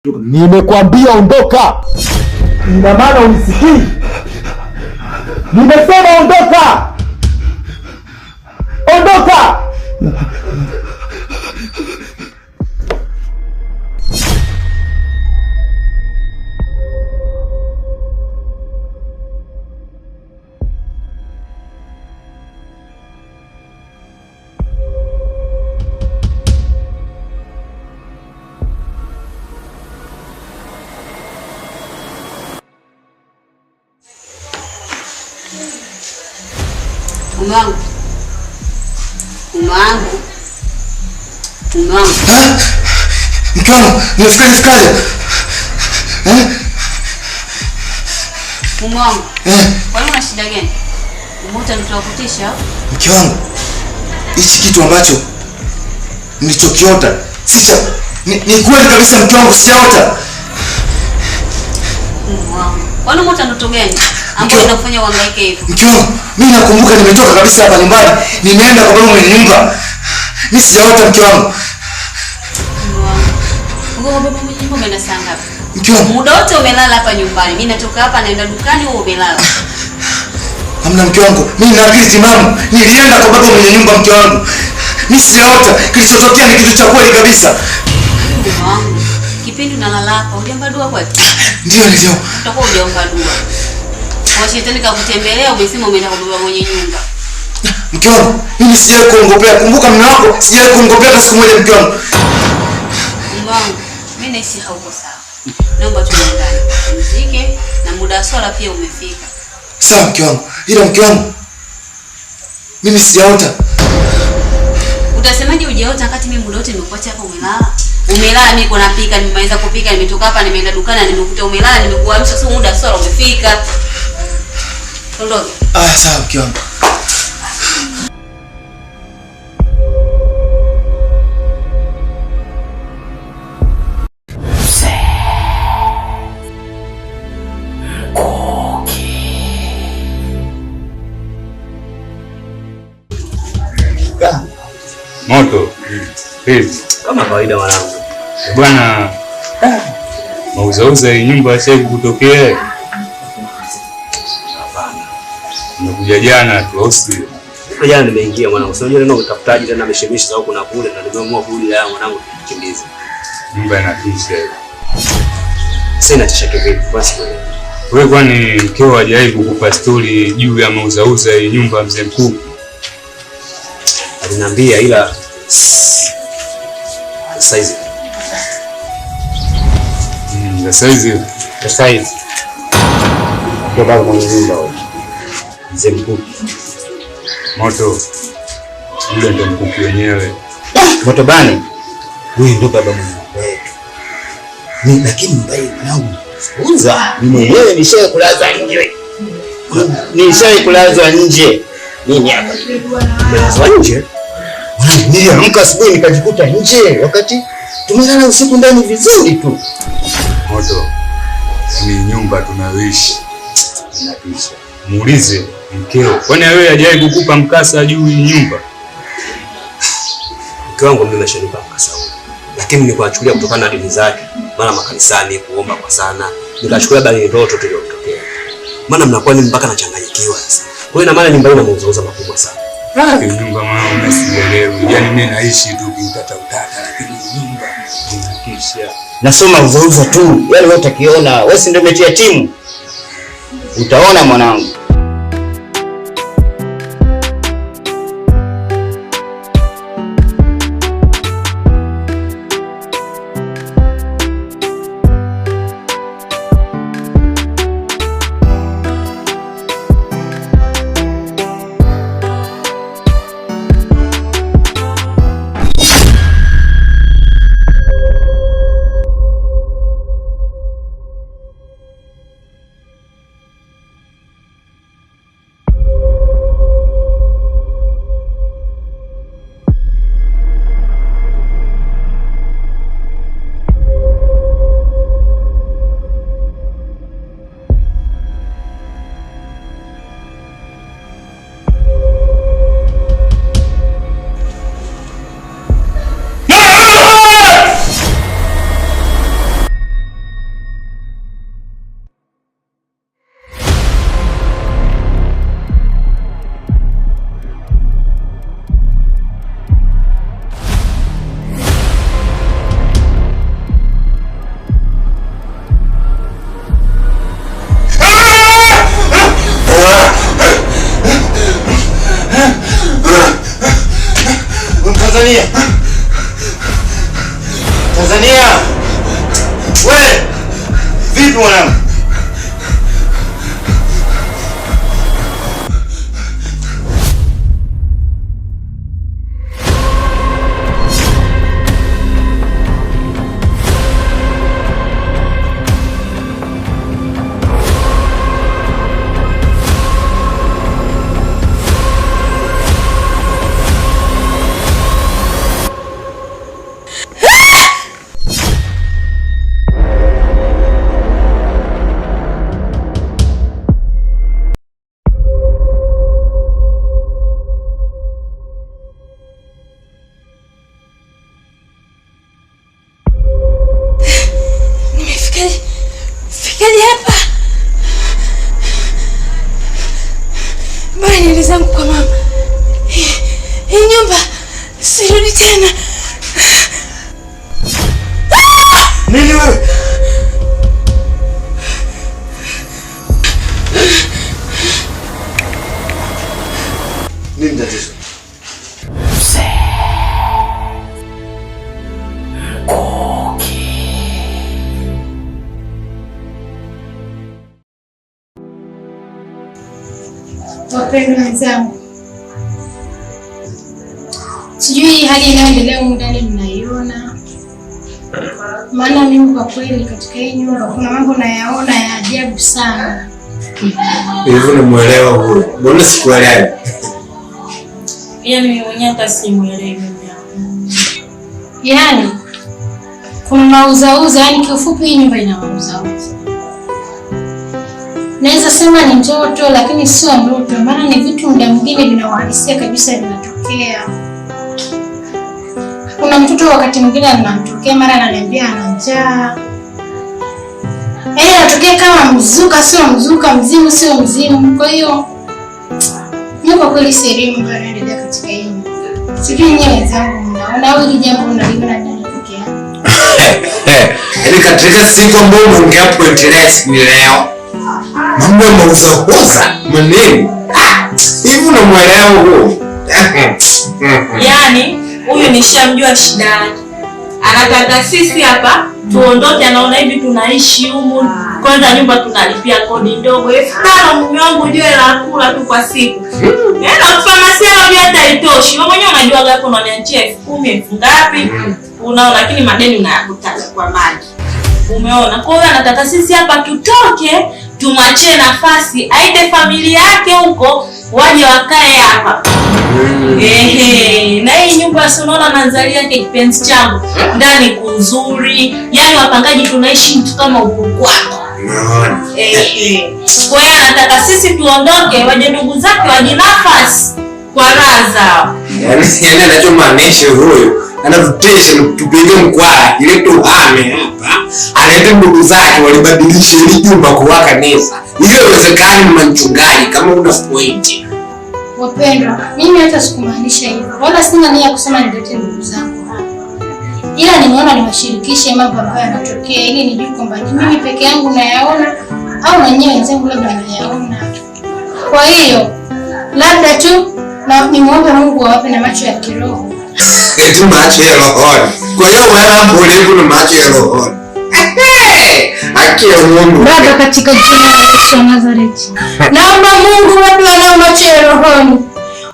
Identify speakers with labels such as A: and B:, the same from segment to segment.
A: Nimekwambia ondoka. Ina maana unisikii? Nimesema ondoka. Ondoka.
B: Umangu.
C: Mkono, nisikali.
B: Umangu. Kwa nini una shida gani? Umeota mtu wa kutisha?
C: Mke wangu, hichi kitu ambacho nilichokiota ni kweli kabisa mke wangu, sijaota.
B: Kwa nini umeota ndoto gani ambayo inakufanya uhangaike hivyo?
C: Mke wangu, mimi nakumbuka nimetoka kabisa hapa nyumbani, nimeenda kwa baba mwenye nyumba. Mimi sijaota mke wangu.
B: Baba mwenye nyumba umeenda saa ngapi?
C: Mke wangu,
B: muda wote umelala hapa nyumbani. Mimi natoka hapa naenda dukani, wewe umelala.
C: Hamna mke wangu, mimi na akili timamu. Nilienda kwa baba mwenye nyumba mke wangu. Mimi sijaota, kilichotokea ni kitu cha kweli kabisa.
B: Mke wangu, kipindi unalala hapa, uliomba dua kwetu?
C: Ndio.
B: Utakuwa hujaomba dua. Kwa shetani kakutembelea, umesema umeenda kwa baba mwenye nyumba.
C: Mke wangu, mimi sijawahi kuongopea. Kumbuka mume wako, sijawahi kuongopea hata siku moja mke wangu.
B: Mume wangu, mimi nahisi hauko sawa. Naomba tu ndani. Mzike na muda wa swala pia umefika.
C: Sawa mke wangu. Ila mke wangu, mimi sijaota.
B: Utasemaje hujaota wakati mimi muda wote nimekuacha hapa umelala? Umelala, mimi kuna pika, nimemaliza kupika, nimetoka hapa nimeenda dukani na nimekuta umelala, nimekuamsha, sio muda wa swala umefika. Ondoke.
C: Sawa mke wangu.
D: Moto.
E: Kama kawaida mwanangu.
D: Bwana, mauzauza hii nyumba sasa kutokea.
E: Hapana.
D: Nimekuja jana tu hosi.
E: Jana nimeingia mwanangu. Sio jana utafutaji tena ameshemisha huko na kule na nimeamua kurudi leo mwanangu tukimbize.
D: Nyumba inatisha.
E: Sina tisha kivipi basi wewe.
D: Wewe kwani mkeo hajawahi kukupa story juu ya mauzauza hii nyumba mzee mkuu?
E: Aliniambia ila size. Size. Kwa baba mwenye nyumba huyo. Mzee mkuu.
D: Moto. Yule ndo mkuu wenyewe.
E: Moto bani? Huyu ndo baba mwenye nyumba yetu. Ni lakini mbaya mwanangu. Unza, mwenyewe nishakulazwa nje. Nishakulazwa nje. Nini hapa? Kulazwa nje? Niliamka asubuhi nikajikuta nje wakati tumelala usiku ndani vizuri tu.
D: Moto. Ni nyumba tunayoishi. Inatisha. Muulize mkeo. Kwani wewe hajawahi kukupa mkasa juu hii nyumba?
E: Mke wangu mimi nashanipa mkasa huo. Lakini nilikuachukulia kutokana na dini zake. Mara makanisani kuomba kwa sana. Nikachukulia bali ndoto tu iliyotokea. Maana mnakuwa ni mpaka nachanganyikiwa sasa. Kwa hiyo na maana nyumba hii ina mauzauza makubwa sana.
D: Nyumba mama unasielewi. Yaani mimi naishi tu kiutata lakini nyumba inatisha.
F: Nasoma uzauza tu. Yaani wewe utakiona, wewe si ndio umetia timu. Utaona mwanangu.
C: Tanzania. Wewe vipi mwanangu?
G: Fikaje hapa? Bwana niende zangu kwa mama. Hii nyumba sirudi tena.
C: Nini wewe? Nini tatizo?
G: Wapendwa wenzangu, sijui hali inayoendelea humu ndani mnaiona, maana mimi kwa kweli katika hii nyumba kuna mambo nayaona ya ajabu sana.
C: Hivyo unamuelewa huyo? Mbona sikuelewi?
G: Pia mimi mwenyewe hata simuelewi. Yaani kuna mauzauza, yani kiufupi hii nyumba ina mauzauza. Naweza sema ni ndoto, lakini sio ndoto, maana ni vitu muda mwingine vinauhalisia kabisa vinatokea. Kuna mtoto wakati mwingine anamtokea, mara ananiambia ana njaa. Anatokea kama mzuka sio mzuka, mzimu sio mzimu. Kwa hiyo mimi kwa kweli sielewi mambo yanaendelea katika hii nyumba. Sijui nyewe wenzangu mnaona au hili jambo mnaliona ndani yake.
C: Yaani katika siku ambayo unaongea point ni leo. Mambo ya mauza maneno. Hivi unamuelewa huo?
H: Yaani huyu nishamjua shida yake. Anataka sisi hapa tuondoke, anaona hivi tunaishi humu. Kwanza nyumba tunalipia kodi ndogo 5,000 mume wangu ndio la kula tu kwa siku. Yaani kufamasia ndio hata itoshi. Wewe mwenyewe unajua gapo unaniachia 10,000 ngapi? Unaona, lakini madeni unayakutaza kwa maji. Umeona? Kwa hiyo anataka sisi hapa tutoke, tumwachie nafasi aite familia yake huko waje wakae hapa. Na hii nyumba si unaona mandhari yake kipenzi changu. Ndani kuzuri. Yaani wapangaji tunaishi mtu kama uko kwako.
C: Unaona?
H: Kwa hiyo anataka sisi tuondoke, waje ndugu zake waje nafasi kwa raha zao.
C: Yaani anachomaanisha huyo anavutisha tupige mkwara ile tuhame hapa. Anaita ndugu zake walibadilisha ile jumba kuwa kanisa. Hiyo inawezekana mchungaji kama una point.
G: Wapendwa, mimi hata sikumaanisha hivyo. Wala sina nia kusema nilete ndugu zangu hapa. Ila nimeona niwashirikishe mambo ambayo yanatokea ili nijue kwamba ni mimi peke yangu nayaona au na nyewe wenzangu labda wanayaona. Kwa hiyo labda tu na nimuombe Mungu awape na macho ya kiroho.
C: Eti macho ya roho. Kwa hiyo wewe mbona una macho ya roho? Akia Mungu.
G: Baba, katika jina la Yesu wa Nazareti, naomba Mungu wape wanao macho ya rohoni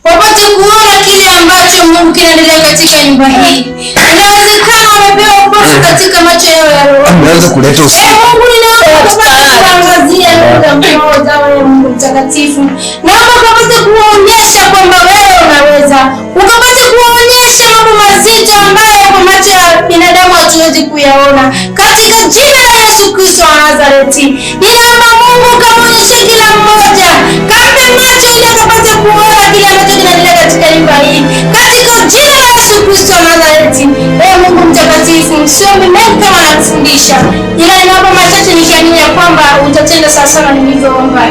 G: wapate kuona kile ambacho Mungu kinaendelea katika nyumba hii. Inawezekana wamepewa upofu katika macho yao ya roho.
C: Ameanza kuleta usiku.
G: Mungu ninaomba kuangazia kwa mmoja wa Mungu mtakatifu. Naomba ukapate kuonyesha kwamba wewe unaweza. Ukapate kuonyesha mambo mazito ambayo kwa macho ya binadamu hatuwezi kuyaona. Katika jina la Yesu Kristo wa Nazareti, ninaomba Mungu kamuonyeshe kila mmoja, kampe macho ili akapate kuona kile ambacho kinaendelea katika nyumba hii. Katika jina la Yesu Kristo wa Nazareti, ee Mungu mtakatifu, siombi mengi kama nakufundisha, ila ninaomba machache nikiamini ya kwamba utatenda sawa sawa nilivyoomba.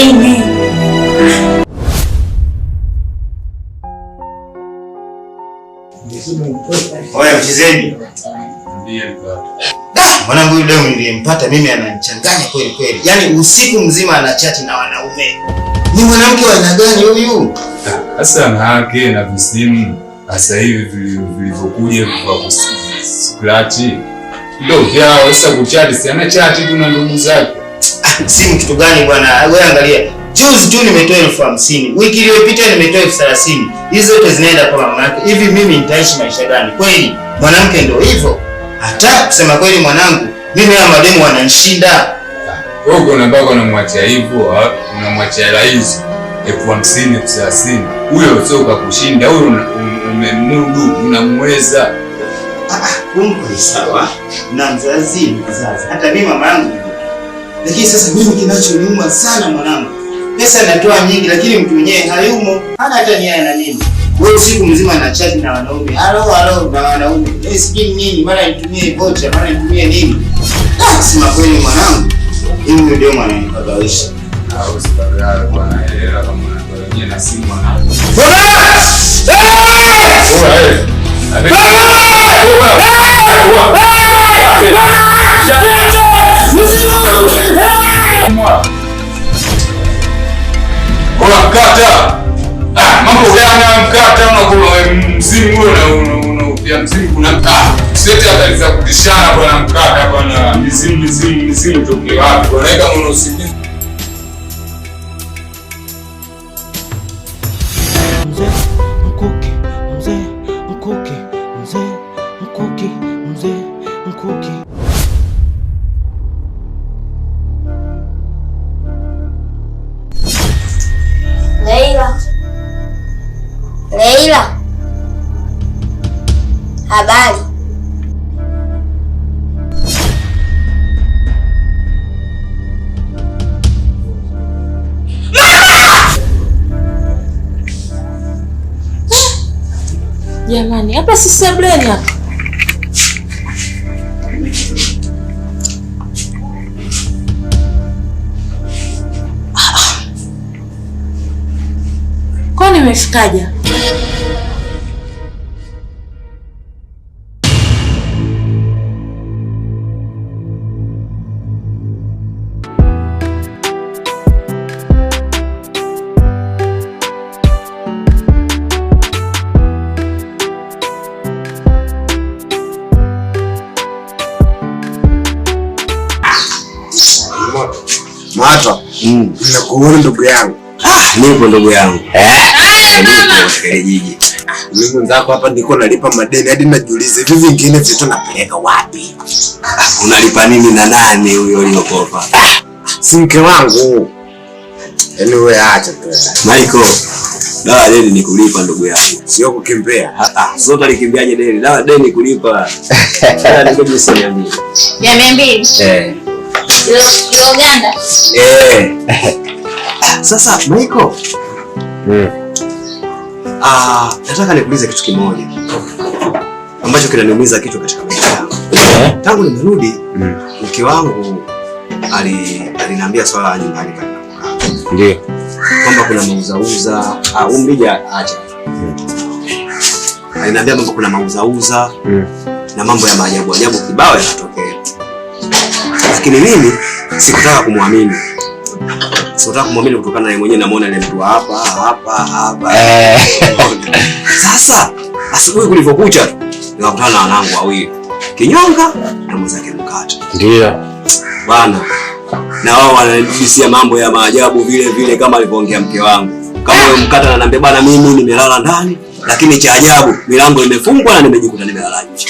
G: Amen.
C: Oya mchezaji. Mwanangu leo nilimpata mimi ananichanganya kweli kweli. Yaani usiku mzima anachati na wanaume. Ni mwanamke wa aina gani huyu?
D: Sasa na haki na visimu. Sasa hivi vilivyokuja kwa scratch ndio vyao sasa kuchati, si ana chati tu na ndugu zake.
F: Simu kitu gani bwana? Wewe angalia. Juzi tu nimetoa 50,000. Wiki iliyopita nimetoa 30,000. Hizo zote zinaenda kwa mama yake. Hivi mimi nitaishi maisha gani? Kweli mwanamke ndio hivyo. Hata kusema kweli mwanangu, mimi na mademu wananishinda.
D: Wewe unabaki unamwachia hivyo, unamwachia rais 50,000 30. Huyo sio kakushinda, huyo umemudu, unamweza.
F: Kumbe sawa. Na mzazi ni mzazi. Hata mimi mama yangu. Lakini sasa mimi kinachoniuma sana mwanangu. Pesa natoa nyingi lakini mtu mwenyewe hayumo. Hana hata nia na nini. Wewe usiku mzima na chat na wanaume. Halo na wanaume. Sijui nini, mara nitumie vocha, mara nitumie nini. Sema kweli mwanangu. Hivi ndio maana nikagawisha.
D: Au sibagara bwana, hela kama unatoa na simu mwanangu. Mkata. Mambo gani mkata unakula mzimu unaupia mzimu kuna seti ataliza kutishana bwana mkata bwana mizimu toke wapi? Bwana kama unaosikia
G: Leila. Habari.
H: Jamani, hapa si sebleni hapa. Kwa nimefikaje?
C: Mato. Nakuona ndugu yangu.
E: Nipo ndugu yangu.
C: Jiji. Mimi mwenzako hapa niko nalipa madeni hadi najiuliza hivi vingine vitu napeleka wapi?
E: Unalipa nini na nani huyo uliokopa?
C: Si mke wangu. Yaani wewe acha tu.
E: Michael, dawa deni ni kulipa ndugu yangu.
C: Sio kukimbia.
E: Zote alikimbiaje deni? Dawa deni kulipa. Sasa nikoje siniambie.
G: Ya 200. Kilo ganda.
E: Sasa Michael. Nataka nikuulize kitu kimoja ambacho kinaniumiza kichwa katika maisha yangu. Tangu nimerudi, mke wangu aliniambia swala la nyumbani pale napokaa.
C: Ndio.
E: Kwamba kuna mauzauza, umbija acha. Aliniambia kwamba kuna mauzauza na mambo ya maajabu ajabu kibao yanatokea. Lakini mimi sikutaka kumwamini. Sikutaka kumwamini kutokana na yeye mwenyewe namuona ile mtu hapa. Sasa asubuhi kulivyokucha nikakutana na wanangu wawili. Kinyonga na mwenzake Mkata.
C: Ndio.
E: Bwana. Na wao wananibisia mambo ya maajabu vile vile kama alivyoongea mke wangu. Kama yule Mkata ananiambia bwana mimi nimelala ndani lakini cha ajabu milango imefungwa na nimejikuta nimelala nje.